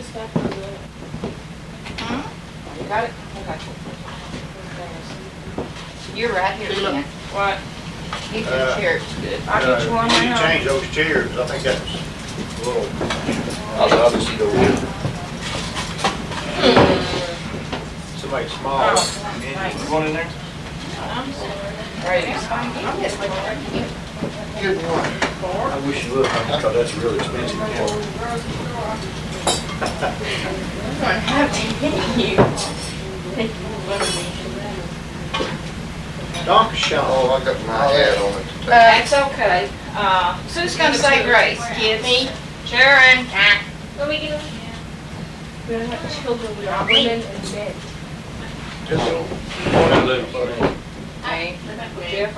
just got to the. You got it? Okay. You're right here, Ken. What? You can share it. Good. I'll get you one You now. change those chairs, I think that's a little, I'll see the wood. somebody small. You going in there? Ready to sign? I'm just waiting for you. Good one. I wish you would, because that's really expensive. I'm gonna have to hit you. Donkey show. Oh, I got my hat on it. It's okay. Sue's gonna say grace, kids. Me? Sharon. Let me get them. We don't have children, we are women and men. Hey, Jeff,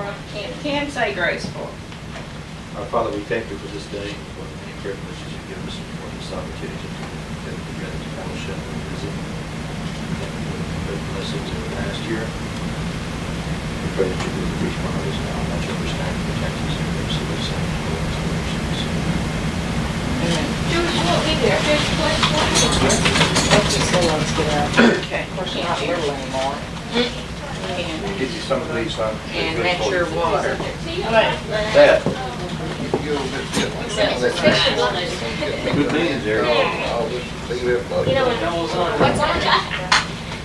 can say grace for. Our Father, we thank you for this day, and for the many privileges you give us, and for this opportunity to get together to fellowship and visit. Thank you for the blessings in the past year. We pray that you be with each one of us now, and that you understand and protect us, and give us the wisdom and the solutions. Julie, you won't be there. Just play. Let's just say let's get out. Okay. Of course, you're not little anymore. Get you some of these, son. And that's your water. That, You'll just get one. good meetings there. I'll just leave everybody. You know what? What's on that?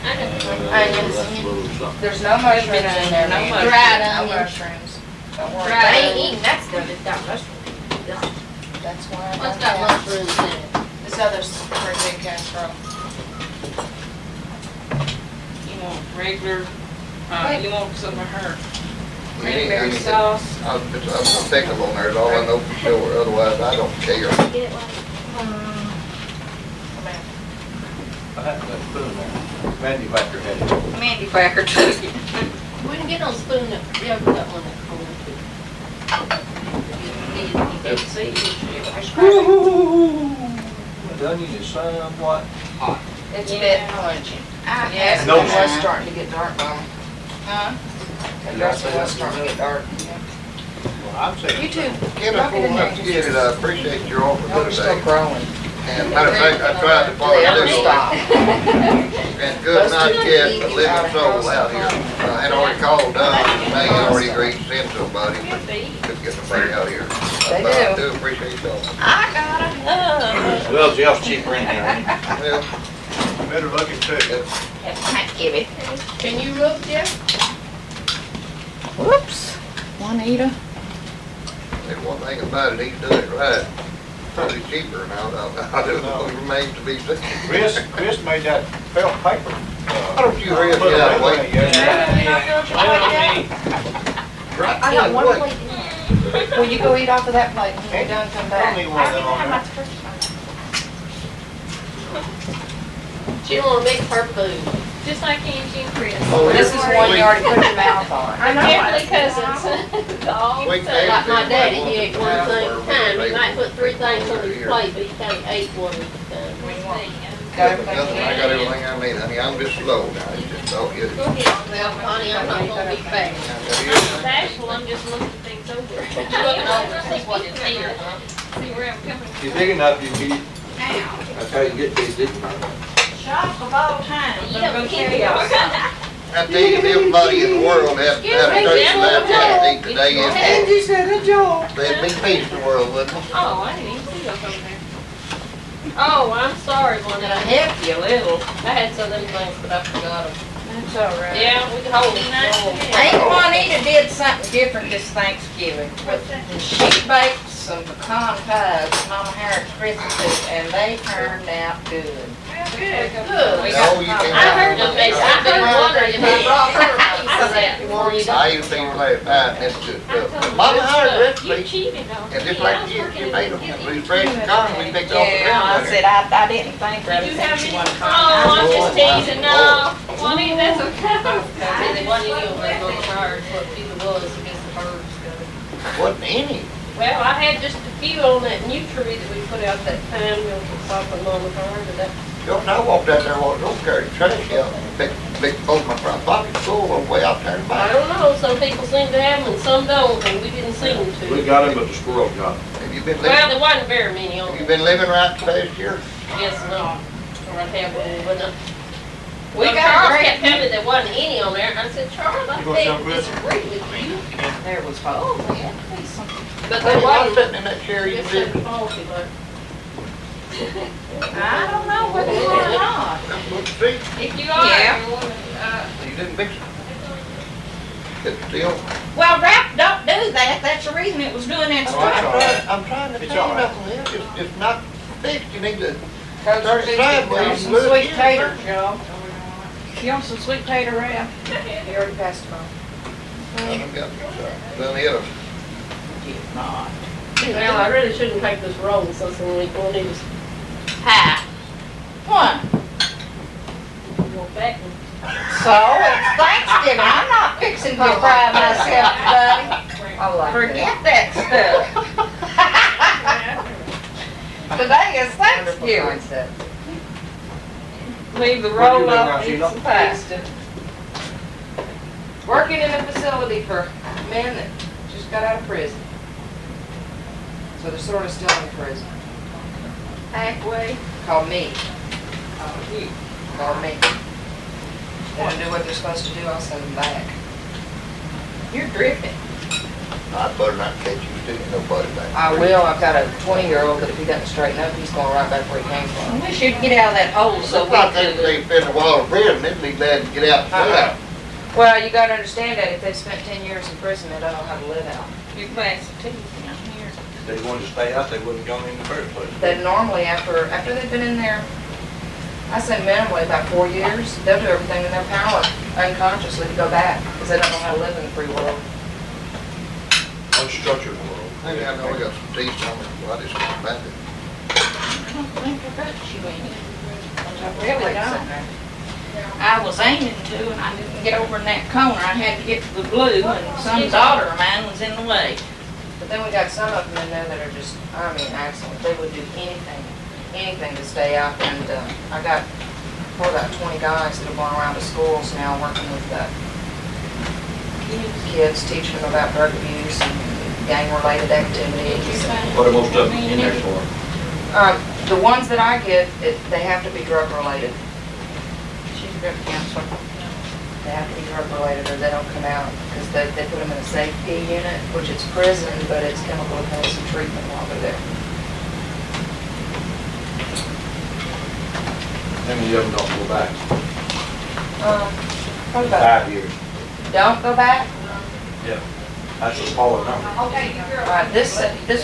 Onions. That's a little something. There's no mushrooms in there, no mushrooms. Dried No onions. mushrooms. Don't worry. Right, I ain't eating that stuff, it's got mushrooms. That's why I What's don't got have. mushrooms in it? This other's where it came from. You want regular, you want some of her Cranberry cranberry sauce? I'll put some pickle on there, is all I know for sure, otherwise I don't care. Get it like. I had that spoon there. Manufacturer had it. Mandy cracker too. We can get on spoon that, yeah, we got one that corner too. You can see it. The onion is somewhat hot. It's a bit pungent. Yeah, No, It was starting to get dark on. Huh? The dressing was starting to get dark. Well, I'm saying. You too. Can't afford enough to get it, I appreciate your offer No, we're still today. growing. And matter of fact, I tried to borrow Never this, stop. and could not get a living soul out here. I had already called Don, and they had already agreed to send somebody, but couldn't get nobody out here. They But I do. do appreciate y'all. I got it. Well, Jeff's cheaper in here, ain't he? Well, Better looking too. Give it. Can you look, Jeff? Whoops. Juanita. there's one thing about it, he can do it right. Probably cheaper now, I don't know, it remains to be seen. Chris made that felt paper. Why don't you hurry up, Put it get out of the away, way? yeah. Right, I got yeah, one what? plate. Will you go eat off of that plate when you're done, come I back? don't need one of them on there. She want a big her food. Just like Angie and Chris. Oh, This is one you already put your mouth on. I know. Family cousins. Dogs. Sweet Like my eggs, daddy, everybody he ate one wants thing at a to time. He work might put 3 things on his here. plate, but he only ate one at a time. Got Nothing, everything I in? got everything I need, honey, I'm just slow now, it's just all good. Well, honey, I'm not gonna be fast. Bashful, I'm just looking things over. Looking over, see what is here. See where I'm coming from. You're big enough, you can eat. That's how you get these, didn't you? Shop of all time. You don't carry on. I tell you, if everybody in the world had Excuse me, a Jim, church what like was that today, Angie said a joke. there'd be peace in the world, wouldn't there? Oh, I didn't even see those over there. Oh, I'm sorry, one Did I that help you a little? I had some of them things, but I forgot them. That's all right. Yeah, we can hold them. Aunt Juanita did something different this Thanksgiving. She baked some pecan pies at Mama Harriet's Christmas soup, and they turned out good. Good. We No, got you can't. I heard them, I heard wondering if I brought her a piece of that for you. I used to eat like that, and it's good stuff. Mama Harriet You recipe, cheated on me. and just like you made them, we fresh pecan, we picked off the Yeah, I ground. said, I didn't think Did rather you than have she any? wanted to Oh, come. I'm just teasing, no. Juanita, that's okay. Really, one of you was on fire, what people was against the birds. Wasn't any. Well, I had just a few on that new tree that we put out that time, we'll stop them on the fire, but that. Don't know, I walked out there, don't carry trash out, picked both my front pockets full of way out there and I back. don't know, some people seem to have them and some don't, and we didn't seem We to. got him, but the squirrel got him. Have You been Well, living, there wasn't very many on you it. been living right the past year? Guess not. Or I'd have one, but no. We Well, got Charles great- kept telling me there wasn't any on there, and I said, Charles, I You gonna show think Chris? disagree with you. There was, oh, there had to be something. But Hey, there why wasn't. sitting in that chair you Just did? said faulty, but. I don't know whether you are or not. That's what you see. If you are, Yeah. you want You didn't fix it. It's still. Well, rap don't do that, that's the reason it was doing that Oh, stuff. it's all right. I'm trying to It's tell you all right. nothing else. It's not fixed. You need to Coach, turn it sideways. some and look sweet at it. taters, y'all. You want some sweet tater wrap? You already passed them on. I done got done hit 'em. If not. Well, I really shouldn't take this wrong, so when we go to this pie, What? go back and. So, it's Thanksgiving, I'm not fixing to fry myself today. I like Forget that stuff. Today is Thanksgiving. mindset. Leave the What you roll doing now, off, eat Sheila? some pie. Working in a facility for men that just got out of prison. So they're sort of still in prison. Halfway. Call me. You. Call me. They don't do what they're supposed to do, I'll send them back. You're drifting. I'd better not catch you sticking nobody back. I will, I've got a 20-year-old that if he doesn't straighten up, he's going right back where he came I from. wish you'd get out of that hole so It's not we that could. they fit in the wall of prison, they'd be glad to get out and play out. Well, you gotta understand that if they've spent 10 years in prison, they don't know how to live out. You pass the teeth down here. If they wanted to stay out, they wouldn't have gone in the first place. That normally after they've been in there, I say minimally about 4 years, they'll do everything in their power unconsciously to go back, because they don't know how to live in the free world. Unstructured world. Maybe I know we got some teeth on it, well, I just want back it. I don't think I got you in. I Really really sitting don't. there. I was aiming to, and I didn't get over in that corner. I had to get to the blue, and some daughter of mine was in the way. But then we got some of them in there that are just, I mean, excellent. They would do anything to stay out. And I got probably about 20 guys that are going around to schools now working with kids, teaching them about drug abuse and gang-related activities. What are most of them in there for? The ones that I get, they have to be drug-related. She's a drug counselor. They have to be drug-related or they don't come out because they put them in a safety unit, which is prison, but it's chemical intensive treatment while they're there. How many of them don't go back? Probably about, 5 years. don't go back. Yeah. That's a smaller number. Right, this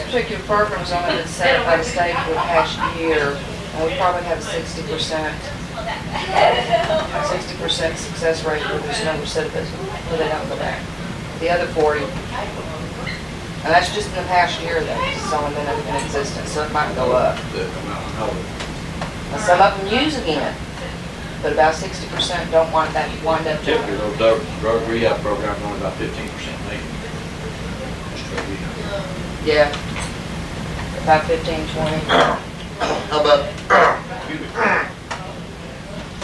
particular program is only been set up by the state for the past year, and we probably have a 60% success rate where there's no recidivism, where they don't go back. The other 40, and that's just in the past year that it's only been in existence, so it might go up. The amount of knowledge. And some of them use again, but about 60% don't want that to wind up. Typically, those drug rehab programs only about 15% make it. Just drug rehab. Yeah. About 15, 20. How about, excuse me,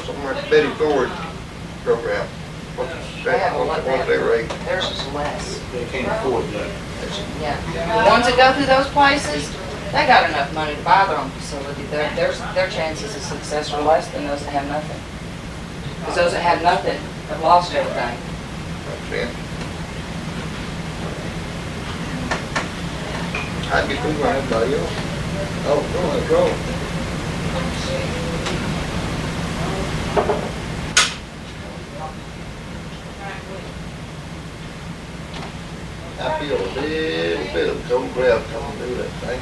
something like Betty Ford program? They have a lot What's their rate? Theirs is less. They can't afford that. Yeah. The ones that go through those places, they got enough money to buy their own facility. Their chances of success are less than those that have nothing. Because those that have nothing have lost everything. Makes sense. I'd be cool on everybody else. Oh, no, that's wrong. I feel a little bit of cold breath coming through that thing.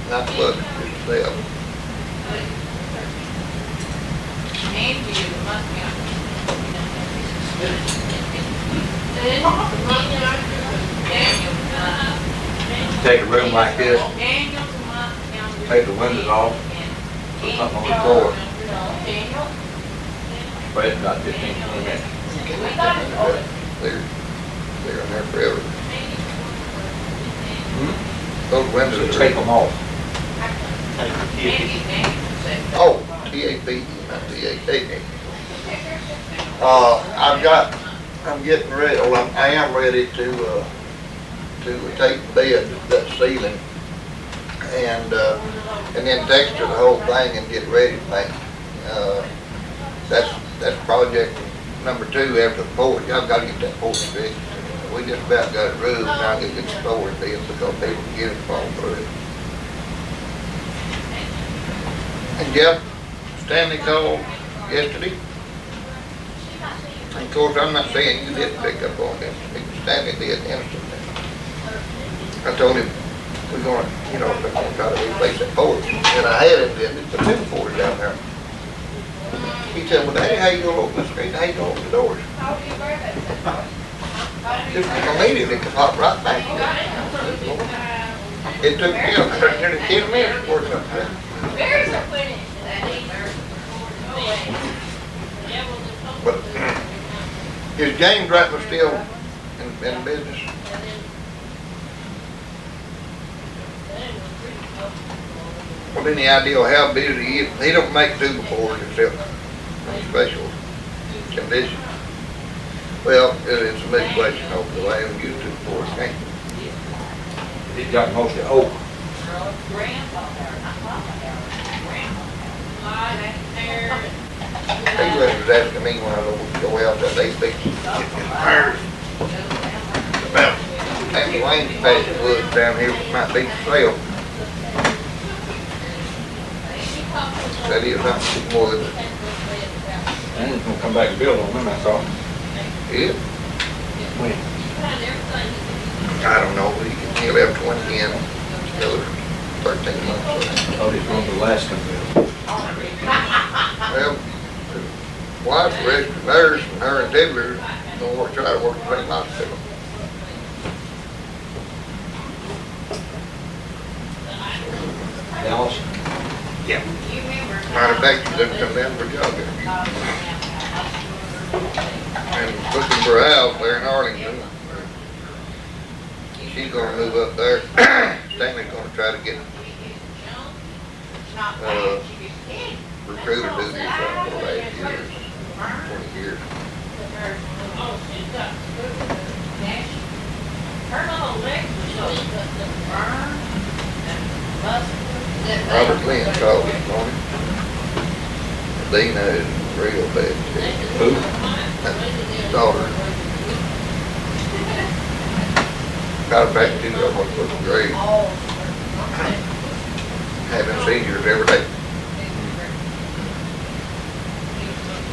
Not much, just step. Take a room like this, take the windows off, put something on the floor. Spread it about 15, 20 minutes. They're in there forever. Those windows Take are, them off. oh, TAP, not TAP. I'm getting ready, well, I am ready to take the bed, that ceiling, and then texture the whole thing and get ready to paint. That's project number 2 after the porch. Y'all gotta get that porch fixed. We just about got it roofed, now I get the storage in because people can get it fall through it. And Jeff Stanley called yesterday. And of course, I'm not saying you didn't pick up on this. Stanley did instantly. I told him, we're gonna, they're gonna try to replace that porch. And I had intended to put 2 porches down there. He said, well, Daddy, how you gonna open the street? How you gonna open the doors? Just immediately to pop right back. It took, nearly 10 minutes to work up there. But is James Rattler still in business? Well, any idea how busy he is? He don't make 2 before except on special conditions. Well, it's a big question over the way we used to before, can't you? It got mostly oak. He was asking me when I go out that they fix repairs. About that Wayne's patch of woods down here might be for sale. Said he was not more than And it's gonna come back and build on them, that's all. it. When? I don't know, he left 20 in, another 13 months. Oh, he's going to Alaska and build. Well, his wife, registered nurse, and her and Diddler gonna try to work the same hospital. Dallas? Yeah. Matter of fact, she doesn't come down for a job interview. And looking for a house there in Arlington. She's gonna move up there. Stanley's gonna try to get recruiter duties on for the last years, 20 years. Robert Lynn called this morning. Dina is real bad. Who? His daughter. Got her back to almost looking great. Having seizures every day.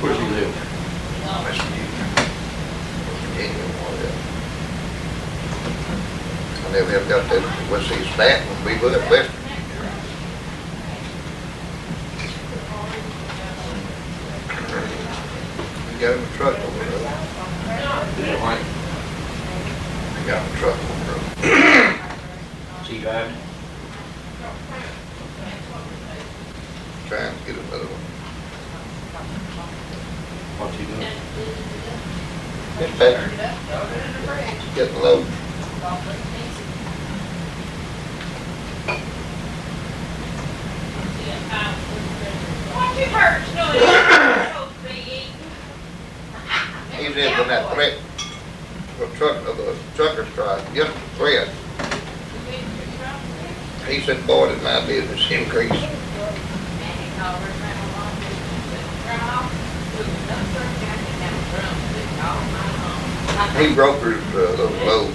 Where does he live? West Virginia, whatever. I never have got that, let's see, Stanton, we look at West. We got him a truck over the road. Is it like, We got him a truck over the road. is he driving? Trying to get another one. What's he doing? It's better. Get the load. What you heard, Snowy? You're supposed to be eating. He's in when that threat, the trucker strike, just a threat. He said, boy, did my business increase. He brokers those loads.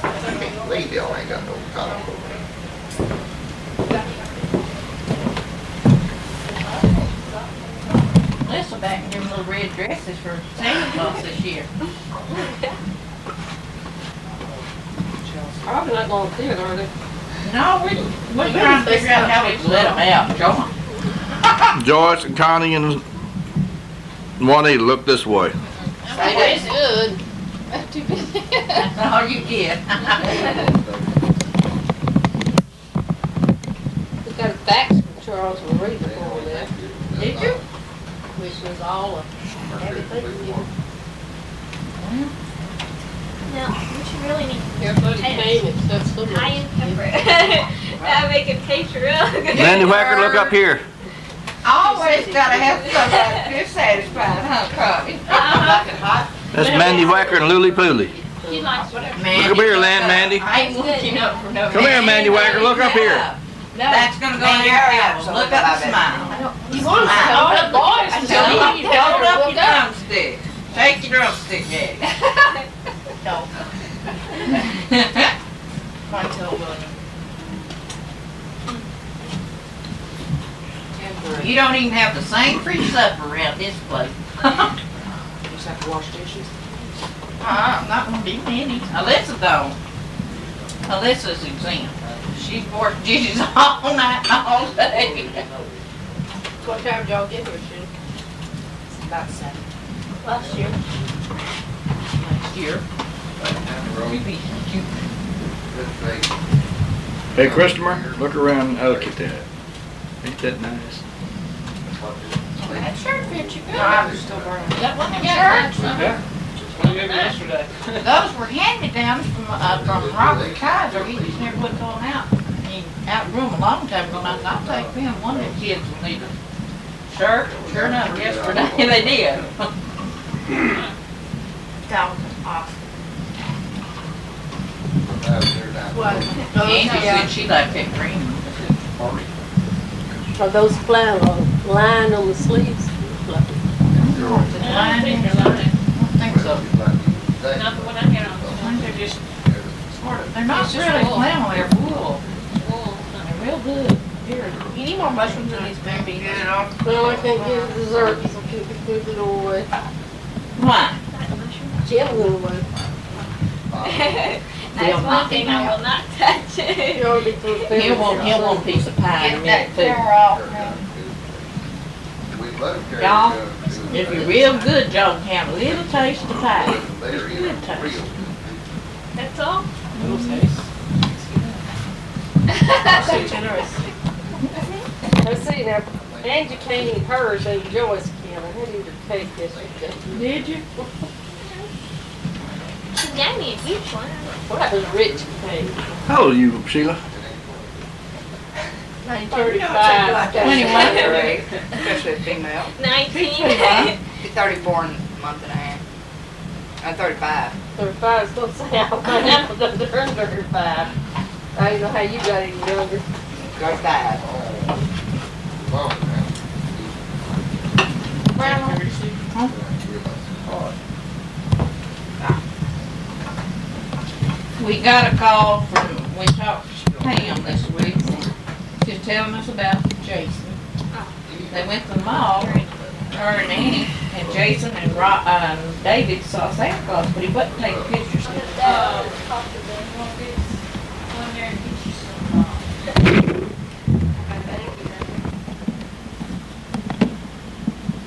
I can't believe y'all ain't got no comic book. Listen back in them little red dresses for Santa Claus this year. Probably not going to theater, are they? No, we're trying to figure out how we can let them out, John. Joyce and Connie and Juanita, look this way. It's good. Too busy. That's all you get. We got a fax from Charles and Rita for that. Did you? which was all of everything. No, what you really need Here's what it came, it's stuff so much. cayenne pepper. That'll make it taste real good. Mandy Whacker, look up here. Always gotta have somebody dissatisfied, huh, Connie? That's Mandy Whacker and Lily Pooley. She likes whatever. Look up here, Mandy. I ain't looking up for no. Come here, Mandy Whacker, look up here. That's gonna go in your house. Look up and smile. You want to tell the boys to tell me you Hold up look your up. drumstick. Shake your drumstick, Daddy. Don't. Might tell William. You don't even have the same free supper around this place. Just have to wash dishes. Not gonna be many. Alyssa don't. Alyssa's exempt. She works dishes all night and all day. What time did y'all get her, Sue? About 7. Last year. Next year. Hey, Christopher, look around, oh, look at that. Ain't that nice? That shirt fits you good. I'm still burning. That one shirt. Yeah. What you had yesterday? Those were hand-me-downs from Robert Kaiser. He just never put those out. He outgrew them a long time ago, and I thought, I'll take them. One of the kids will need a shirt. Sure enough, yesterday they did. That was awesome. Angie said she liked that green one. Are those flannel lined on the sleeves? Is it lined in? I don't think so. Not the one I had on. I think they're just sort of, they're not It's just really wool. flannel, they're wool. Wool. They're real good. Here, you need more mushrooms in these babies. Well, I can't get dessert, so keep it moving away. Why? Jim will away. That's one thing I will not touch. You already put a pepper He'll want a piece of pie in a minute too. off now. Y'all, if you're real good, y'all can have a little taste of pie. Just a little taste. That's all. Little taste. So generous. Let's see now, Angie can't eat hers and Joyce can. I had to take this. Did you? She gave me a huge one. Well, that was rich cake. How old are you, Sheila? 35. 21. Especially a female. 19. Be 34 in a month and a half. I'm 35. 35 is gonna say I'm under 35. I don't know how you got any younger. 35. We got a call from, we talked to Pam this week, just telling us about Jason. They went to the mall, her and Annie, and Jason and David saw Santa Claus, but he wasn't taking pictures.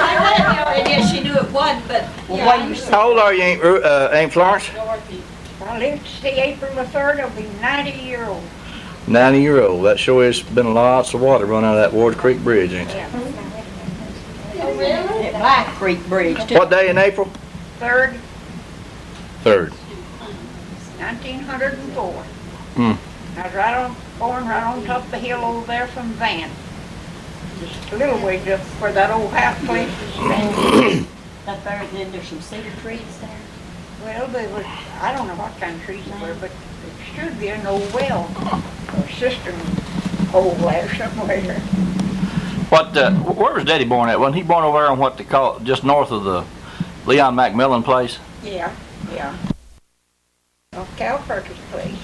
I had no idea she knew it was, but How old are you, Aunt Florence? I lived to see April the 3rd, I'll be 90-year-old. 90-year-old. That sure has been lots of water running out of that Ward Creek Bridge, ain't it? At Black Creek Bridge, too. What day in April? 3rd, 3rd. 1904. Hmm. I was born right on top of the hill over there from Van. Just a little ways up where that old house place is standing. up there, then there's some cedar trees there. Well, they were, I don't know what kind of trees they were, but it should be an old well or cistern hole there somewhere. What, where was Daddy born at? Wasn't he born over there on what they call, just north of the Leon McMillan place? Yeah. Off Cal Perky's place.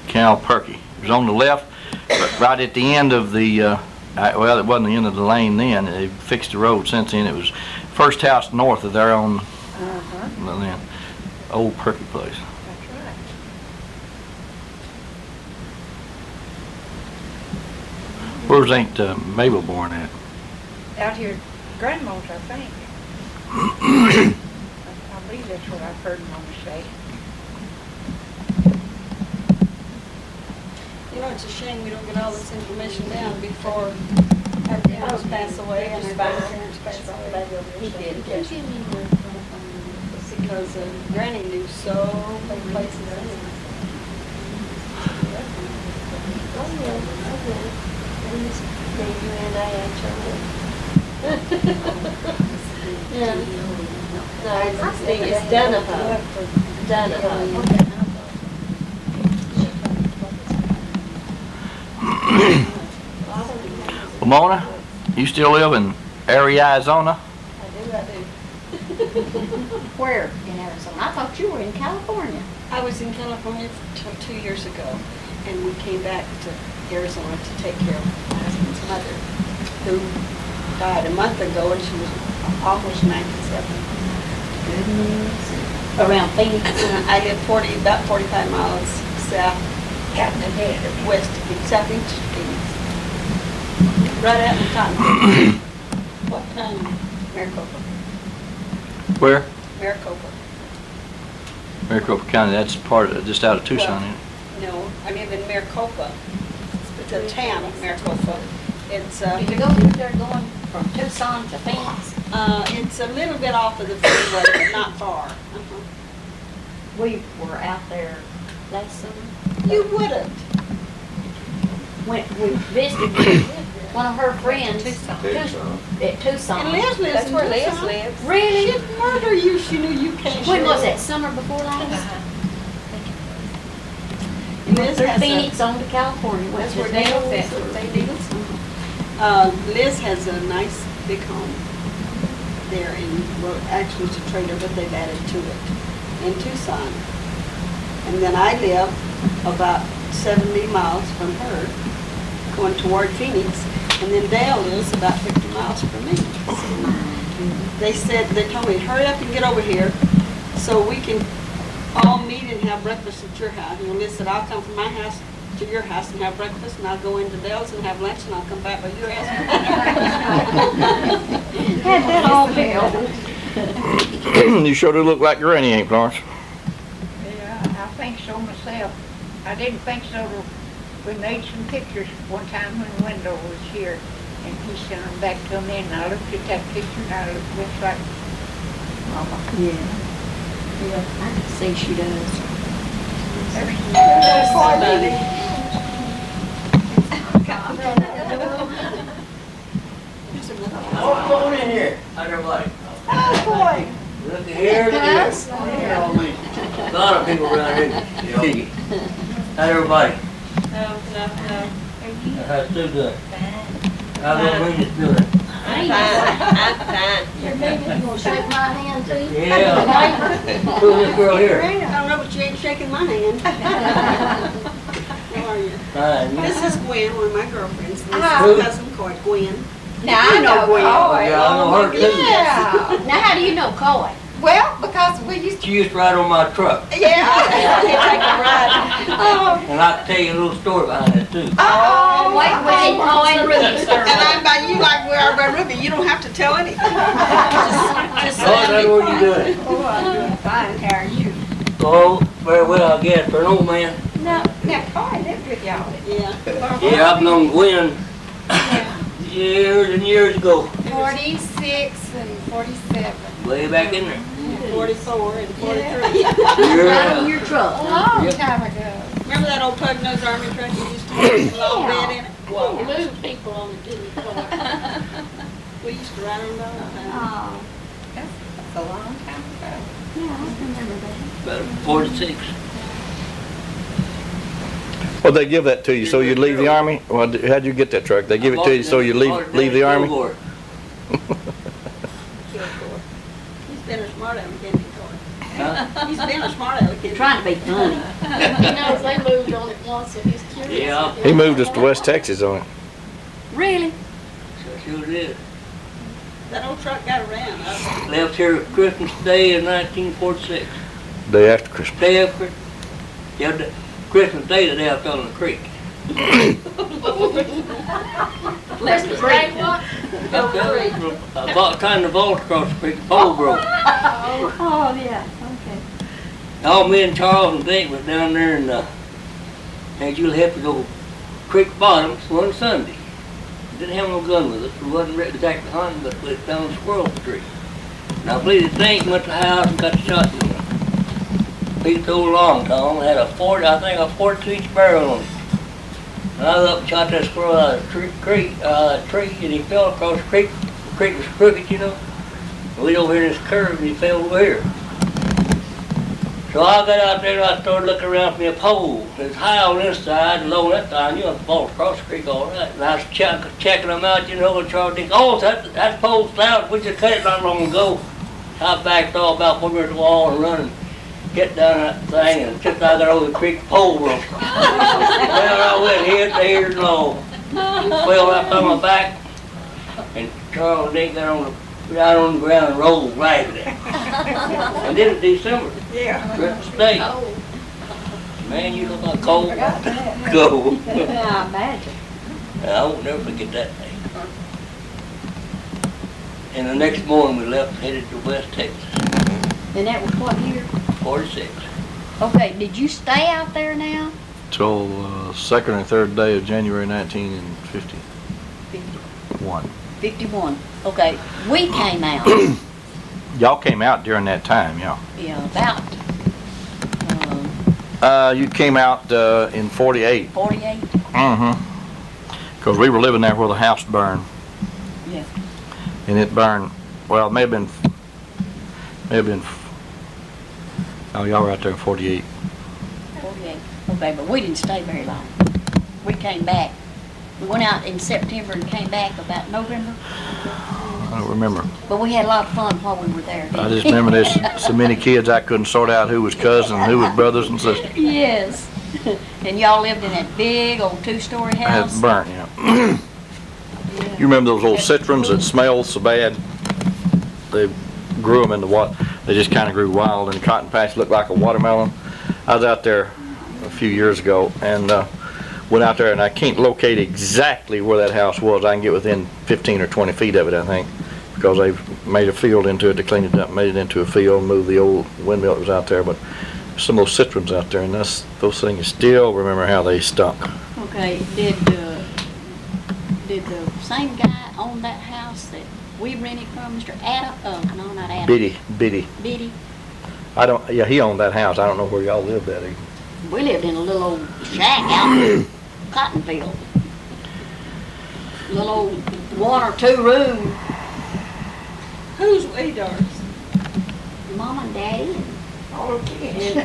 Cal Perky. It was on the left, but right at the end of the, well, it wasn't the end of the lane then. They fixed the road since then. It was first house north of there on the old Perky place. That's right. Where's Aunt Mabel born at? Out here, Grandma's, I think. I believe that's what I've heard Mama say. You know, it's a shame we don't get all this information down before our parents pass away and our grandparents He did. Because Granny knew so many places. Yeah. No, it's Danaher. Danaher. Well, Mona, you still live in Arizona? I do. Where in Arizona? I thought you were in California. I was in California 2 years ago, and we came back to Arizona to take care of my husband's mother, who died a month ago, and she was almost 97. Good news. Around Phoenix. I live about 45 miles south, west, southeast of Phoenix. Right out in the top. What town? Maricopa. Where? Maricopa. Maricopa County, that's part of, just out of Tucson, Well, isn't it? No, I live in Maricopa. It's a town of Maricopa. It's, Did you go through there going from Tucson to Phoenix? it's a little bit off of the freeway, but not far. Uh-huh. We were out there last summer. You wouldn't. We visited one of her friends. Tucson. At Tucson. And Liz lives That's in where Liz Tucson. lives. Really? She'd murder you, she knew you came. When was that, summer before last? Liz Through has Phoenix on to California. That's Went where to Dale Dale. Fest, they did. Liz has a nice big home there in, well, actually it's a trailer, but they've added to it, in Tucson. And then I live about 70 miles from her, going toward Phoenix. And then Dale lives about 50 miles from me. They told me, hurry up and get over here so we can all meet and have breakfast at your house. And Liz said, I'll come from my house to your house and have breakfast, and I'll go into Dale's and have lunch, and I'll come back by your house. Had that all filled. You sure do look like Granny, ain't Florence? Yeah, I think so myself. I didn't think so. We made some pictures one time when Wendell was here, and he sent them back to me, and I looked at that picture, and I looked just like Mama. Yeah, I can see she does. There's poor baby. What's going in here? How's everybody? Oh, boy. Look at here, look at here. A lot of people around here. How's everybody? No. How's Sue doing? How's that Rita's doing? I'm fine. Here, baby, you gonna shake my hand too? Yeah. Who's this girl here? I don't know, but you ain't shaking my hand. How are you? Fine. This is Gwen, one of my girlfriends. This is Who? my cousin Coy, Gwen. Now I know Gwen. Coy. Yeah, I know her too. Yeah. Now, how do you know Coy? Well, because we used to. She used to ride on my truck. Yeah. Take a ride. Oh, And I can tell you a little story behind that too. oh, Wait, wait, Coy and Ruby. And I'm by you like we are by Ruby. You don't have to tell anything. Just Oh, that's what you doing? Oh, I'm doing fine. How are you? Oh, very well, I guess, for an old man. now Coy lived with y'all. Yeah. Yeah, I've known Gwen years and years ago, 46 and 47. way back in there. 44 and 43. Right in your truck. A long time ago. Remember that old pug-nosed army truck you used to have with a long bed in it? Well, move people on the duty car. We used to ride on those all the time. Oh, That's a long time ago. yeah, I remember that. About 46. Well, they give that to you so you'd leave the army? Well, how'd you get that truck? They give it to you so you leave the army? He's been a smart aleck, isn't he, Coy? Huh? He's been a smart aleck, isn't he? Trying to be funny. He knows they moved on it once, so he's curious. Yeah. He moved us to West Texas on it. Really? Sure did. That old truck got around. Left here Christmas Day in 1946. Day after Christmas. Day after, yeah, Christmas Day, the day I fell in the creek. Left the creek. I bought trying to vault across the creek, the pole broke. Oh, yeah, okay. All me and Charles and Dave was down there and had you'll have to go creek bottoms one Sunday. didn't have no gun with us. We wasn't ready to take the hunting, but we found a squirrel in the tree. And I believe the thing went to the house and got shot in the piece of old long Tom. It had a 42-inch barrel on it. And I was up and shot that squirrel out of a tree, and he fell across the creek. The creek was crooked, you know. And we over here in this curve, and he fell over here. So I got out there and I started looking around for me a pole. It's high on this side and low on that side. You have to fall across the creek all right. And I was checking them out, you know, and trying to think, oh, that pole's out. We just cut it not long ago. I backed off about 4 meters to the wall and run and get down that thing, and just I got over the creek pole roof. Well, I went here to here and low. Fell right on my back, and Charles Dick got right on the ground and rolled right there. And then in December, trip to state. Man, you look like cold. Go. I imagine. I won't never forget that day. And the next morning we left, headed to West Texas, And that was what year? 46. Okay, did you stay out there now? Till second or third day of January 1950. 51. 51. Okay, we came out. Y'all came out during that time, yeah. Yeah, about You came out in 48. 48. Because we were living there where the house burned. Yeah. And it burned, well, it may have been, oh, y'all were out there in 48. 48. Okay, but we didn't stay very long. We came back. We went out in September and came back about November. I don't remember. But we had a lot of fun while we were there. didn't I just we? remember there's so many kids I couldn't sort out who was cousin and who was brothers and sisters. Yes. And y'all lived in that big old 2-story I had house? burnt, yeah. You remember those old citrons that smelled so bad? They grew them into what? They just kind of grew wild, and the cotton patch looked like a watermelon. I was out there a few years ago and went out there, and I can't locate exactly where that house was. I can get within 15 or 20 feet of it, I think, because they've made a field into it to clean it up, made it into a field, moved the old windmill that was out there. But some of those citrons out there, and those things, still remember how they stunk. Okay, did the same guy own that house that we rented from, Mr. Adam? No, not Adam. Biddy. Biddy. Yeah, he owned that house. I don't know where y'all lived at. We lived in a little old shack out in cotton field. Little old 1 or 2 room. Who's we, Doris? Mom and Daddy. All kids.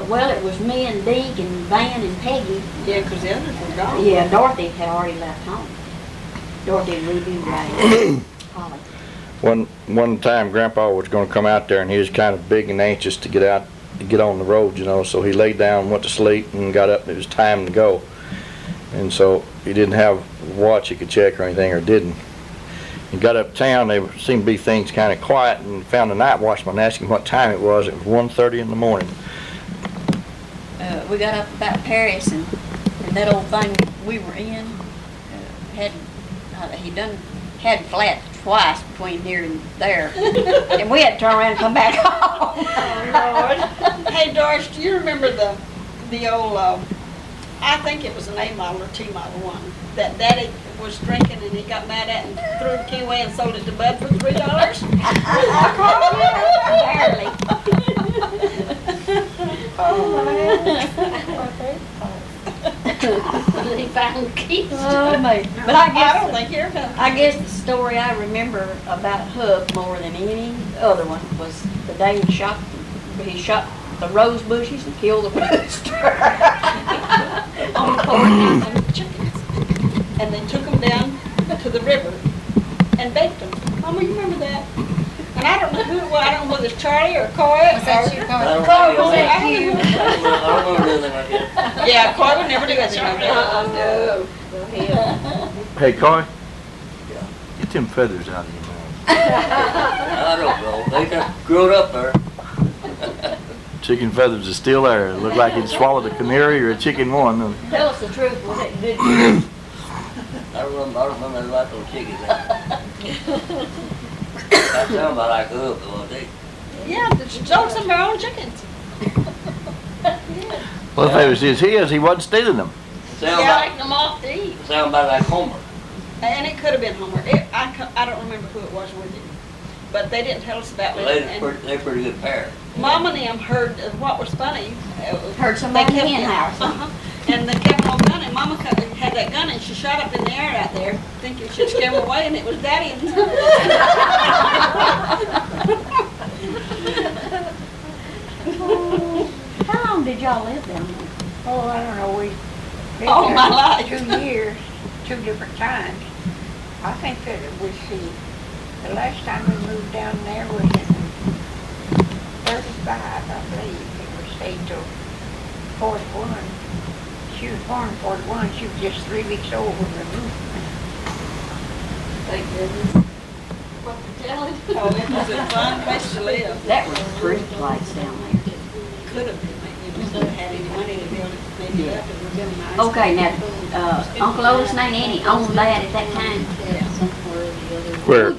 Well, it was me and Deke and Van and Peggy. Yeah, 'cause the others were gone. Yeah, Dorothy had already left home. Dorothy and Ruby and Ray. Holly. One time, Grandpa was going to come out there, and he was kind of big and anxious to get out, to get on the road, you know. So he laid down, went to sleep, and got up. And it was time to go, and so he didn't have a watch he could check or anything, or didn't. He got uptown. There seemed to be things kind of quiet, and found a night watchman, asked him what time it was. It was 1:30 in the morning. We got up about Paris, and that old thing we were in had flat twice between here and there, and we had to turn around and come back home. Oh, Lord. Hey, Doris, do you remember the old, I think it was an A model or T model one, that Daddy was drinking and he got mad at and threw the key away and sold it to Bud for $3? Barely. He found the keys. Oh, mate. But I don't think you're gonna. I guess the story I remember about Huck more than any other one was the day he shot the rose bushes and killed the rooster on the porch and the chickens. And they took them down to the river and baked them. Mama, you remember that? And I don't know who it was. I don't know whether it's Charlie or Coy. Was that you, Coy? Coy was it? I don't know. I don't remember anything like that. Yeah, Coy would never do anything like that. No. Hey, Coy. Get them feathers out of your mouth. I don't know. They just grew up there. Chicken feathers is still there. It looked like he'd swallowed a canary or a chicken one. Tell us the truth. Was it good? I I don't remember about those chickens. That sounds about like Hook, don't they? Yeah, she sold some of her own chickens. Well, if it was his, he wasn't stealing them. Sound Yeah, about, like them off to eat. sound about like Homer. And it could have been Homer. I don't remember who it was with him. But they didn't tell us about Well, it. they're a pretty good pair. Mom and them heard what was funny. Heard somebody in the hen house. And they kept on gunning. Mama had that gun and she shot up in the air out there, thinking she'd scare them away, and it was Daddy. How long did y'all live down there? Oh, I don't know, we lived All there my life. 2 years, 2 different times. I think that it was the last time we moved down there was in 35, I believe. It was stayed till 41. She was born in 41, she was just 3 weeks old when we moved. Thank goodness. What the telling? Oh, it was a fun place to live. That was a pretty place down there. Could have been, you just didn't have any money to build it, maybe up and we're building nice. Okay, now, Uncle Otis and Aunt Annie owned that at that time. Where?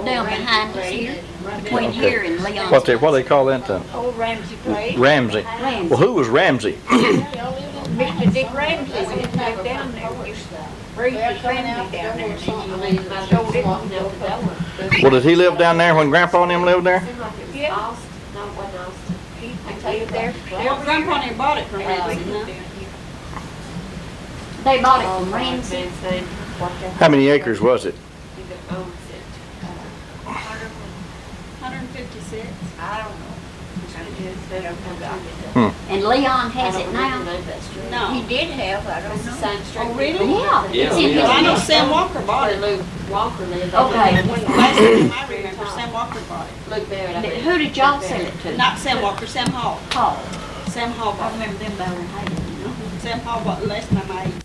Down behind us here, between Okay. here and Leon's. What they call that then? Old Ramsey place. Ramsey. Ramsey. Well, who was Ramsey? Mr. Dick Ramsey lived down there. We used to raise his family down there. Sold it. Well, did he live down there when Grandpa and them lived there? Yeah. He lived there. Well, Grandpa and them bought it from Ramsey, huh? They bought it from Ramsey. How many acres was it? 156. I don't know. And Leon has it now. No. He did have, I don't know. Oh, really? Yeah. It's in Yeah, his- I know Sam Walker bought it. Okay. Last time I remember, Sam Walker bought it. Who did y'all sell it to? Not Sam Walker, Sam Hall. Paul. Sam Hall I bought it. remember them better than I do. Sam Hall bought it last time I ate.